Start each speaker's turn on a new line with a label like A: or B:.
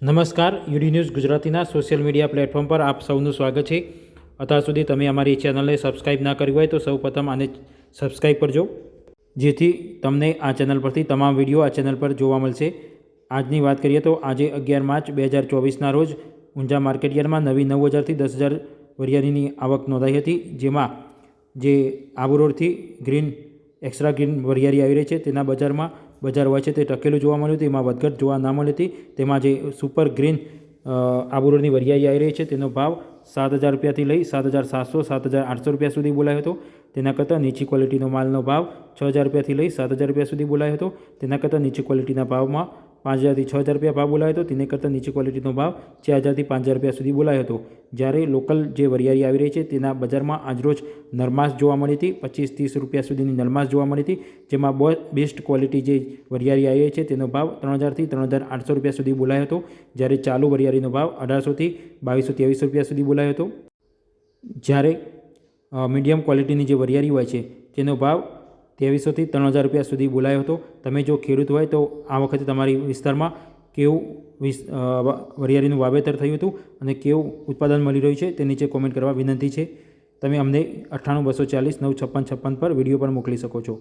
A: નમસ્કાર, UD news ગુજરાતીના social media platform પર આપ સૌનું સ્વાગત છે। અત્યાર સુધી તમે અમારી ચેનલને સબસ્ક્રાઈબ ના કરી હોય તો સૌપ્રથમ આને સબસ્ક્રાઈબ કરજો, જેથી તમને આ ચેનલ પરથી તમામ વિડીયો આ ચેનલ પર જોવા મળશે। આજની વાત કરીએ તો આજે 11 માર્ચ 2024ના રોજ ઊંઝા માર્કેટયાર્ડમાં નવી 9000થી 10000 વરિયાળીની આવક નોંધાઈ હતી, જેમાં જે આબુ રોડથી ગ્રીન એક્સ્ટ્રા ગ્રીન વરિયાળી આવી રહી છે તેના બજારમાં બજાર હોય છે તે ટકેલું જોવા મળ્યું હતું। એમાં વધઘટ જોવા ના મળી હતી। તેમાં જે સુપર ગ્રીન આબુ રોડની વરિયાળી આવી રહી છે તેનો ભાવ 7000 રૂપિયાથી લઈ 7700 7800 રૂપિયા સુધી બોલાયો હતો। તેના કરતાં નીચી ક્વોલિટીનો માલનો ભાવ 6000 રૂપિયાથી લઈ 7000 રૂપિયા સુધી બોલાયો હતો। તેના કરતાં નીચી ક્વોલિટીના ભાવમાં 5000થી 6000 રૂપિયા ભાવ બોલાયો હતો। તેને કરતાં નીચી ક્વોલિટીનો ભાવ 4000થી 5000 રૂપિયા સુધી બોલાયો હતો। જ્યારે લોકલ જે વરિયાળી આવી રહી છે તેના બજારમાં આજરોજ નરમાસ જોવા મળી હતી। 25-30 રૂપિયા સુધીની નરમાસ જોવા મળી હતી, જેમાં બેસ્ટ ક્વોલિટી જે વરિયાળી આવી રહી છે તેનો ભાવ 3000થી 3800 રૂપિયા સુધી બોલાયો હતો। જ્યારે ચાલુ વરિયાળીનો ભાવ 1800થી 2223 રૂપિયા સુધી બોલાયો હતો। જ્યારે મીડિયમ ક્વોલિટીની જે વરિયાળી હોય છે તેનો ભાવ 2300થી 3000 રૂપિયા સુધી બોલાયો હતો। તમે જો ખેડૂત હોય તો આ વખતે તમારી વિસ્તારમાં કેવું વરિયાળીનું વાવેતર થયું હતું અને કેવું ઉત્પાદન મળી રહ્યું છે તે નીચે કોમેન્ટ કરવા વિનંતી છે। તમે અમને 98 240 95656 પર વિડીયો પણ મોકલી શકો છો।